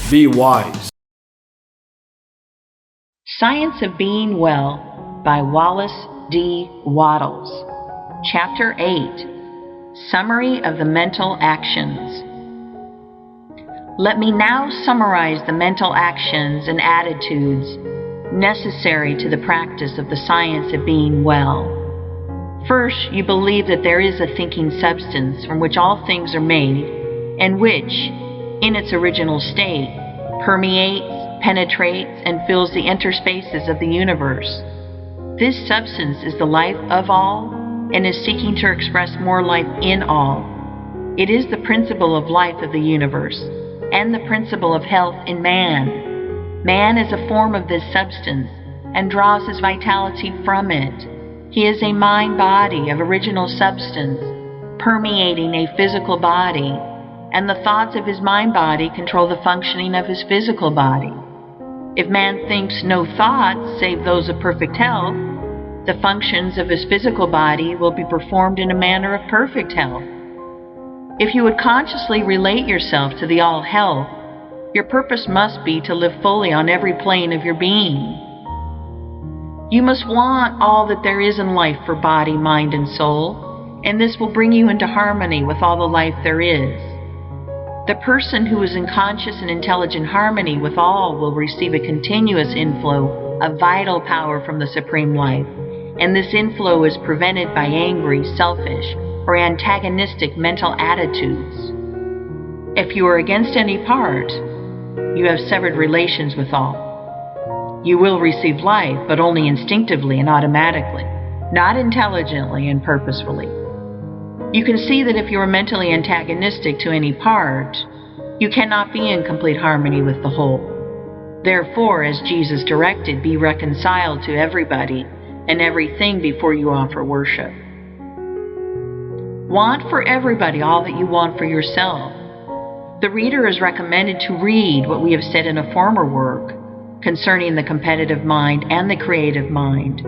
Be wise. Science of Being Well by Wallace D. Wattles. Chapter 8. Summary of the Mental Actions. Let me now summarize the mental actions and attitudes necessary to the practice of the science of being well. First, you believe that there is a thinking substance from which all things are made, and which, in its original state, permeates, penetrates, and fills the interspaces of the universe. This substance is the life of all and is seeking to express more life in all. It is the principle of life of the universe and the principle of health in man. Man is a form of this substance and draws his vitality from it. He is a mind-body of original substance, permeating a physical body, and the thoughts of his mind-body control the functioning of his physical body. If man thinks no thoughts save those of perfect health, the functions of his physical body will be performed in a manner of perfect health. If you would consciously relate yourself to the all-health, your purpose must be to live fully on every plane of your being. You must want all that there is in life for body, mind, and soul, and this will bring you into harmony with all the life there is. The person who is in conscious and intelligent harmony with all will receive a continuous inflow of vital power from the Supreme Life, and this inflow is prevented by angry, selfish, or antagonistic mental attitudes. If you are against any part, you have severed relations with all. You will receive life, but only instinctively and automatically, not intelligently and purposefully. You can see that if you are mentally antagonistic to any part, you cannot be in complete harmony with the whole. Therefore, as Jesus directed, be reconciled to everybody and everything before you offer worship. Want for everybody all that you want for yourself. The reader is recommended to read what we have said in a former work concerning the competitive mind and the creative mind.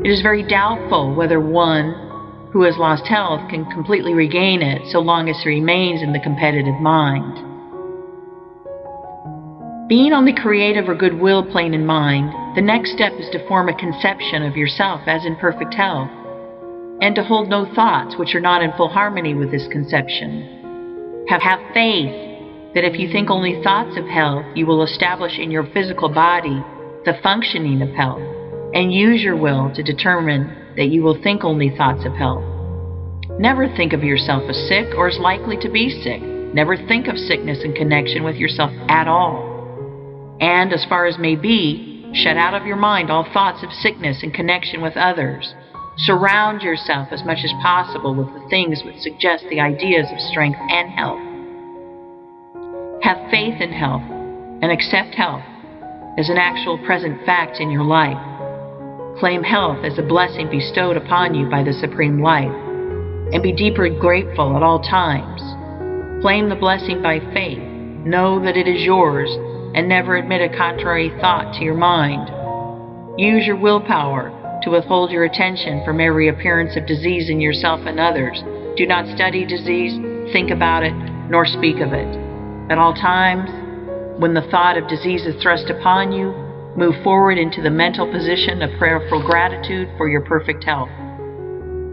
It is very doubtful whether one who has lost health can completely regain it so long as he remains in the competitive mind. Being on the creative or goodwill plane in mind, the next step is to form a conception of yourself as in perfect health, and to hold no thoughts which are not in full harmony with this conception. Have faith that if you think only thoughts of health, you will establish in your physical body the functioning of health, and use your will to determine that you will think only thoughts of health. Never think of yourself as sick or as likely to be sick. Never think of sickness in connection with yourself at all. And as far as may be, shut out of your mind all thoughts of sickness in connection with others. Surround yourself as much as possible with the things which suggest the ideas of strength and health. Have faith in health and accept health as an actual present fact in your life. Claim health as a blessing bestowed upon you by the Supreme Life, and be deeply grateful at all times. Claim the blessing by faith. Know that it is yours, and never admit a contrary thought to your mind. Use your willpower to withhold your attention from every appearance of disease in yourself and others. Do not study disease, think about it, nor speak of it. At all times, when the thought of disease is thrust upon you, move forward into the mental position of prayerful gratitude for your perfect health.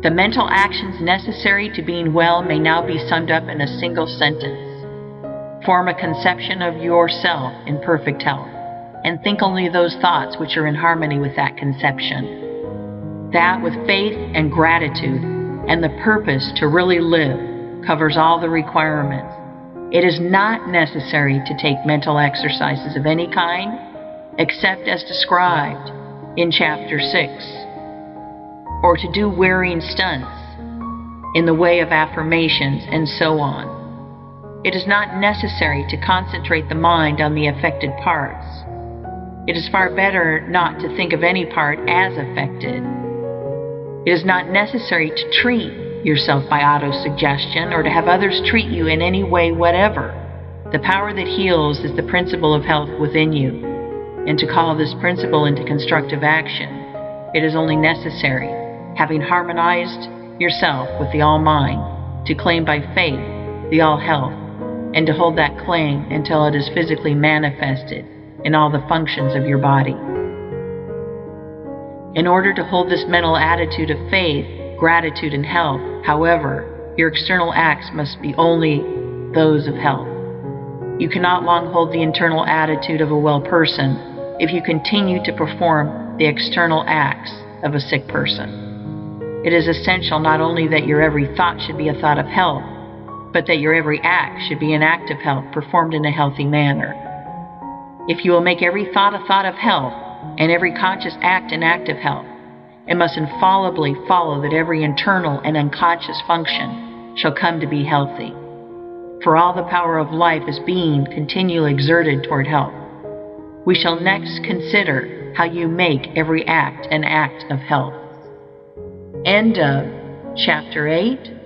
The mental actions necessary to being well may now be summed up in a single sentence. Form a conception of yourself in perfect health, and think only those thoughts which are in harmony with that conception. That, with faith and gratitude and the purpose to really live, covers all the requirements. It is not necessary to take mental exercises of any kind, except as described in Chapter 6, or to do wearying stunts in the way of affirmations and so on. It is not necessary to concentrate the mind on the affected parts. It is far better not to think of any part as affected. It is not necessary to treat yourself by autosuggestion or to have others treat you in any way whatever. The power that heals is the principle of health within you, and to call this principle into constructive action, it is only necessary, having harmonized yourself with the All-Mind, to claim by faith the All-Health and to hold that claim until it is physically manifested in all the functions of your body. In order to hold this mental attitude of faith, gratitude, and health, however, your external acts must be only those of health. You cannot long hold the internal attitude of a well person if you continue to perform the external acts of a sick person. It is essential not only that your every thought should be a thought of health, but that your every act should be an act of health performed in a healthy manner. If you will make every thought a thought of health, and every conscious act an act of health, it must infallibly follow that every internal and unconscious function shall come to be healthy. For all the power of life is being continually exerted toward health. We shall next consider how you make every act an act of health. End of Chapter 8.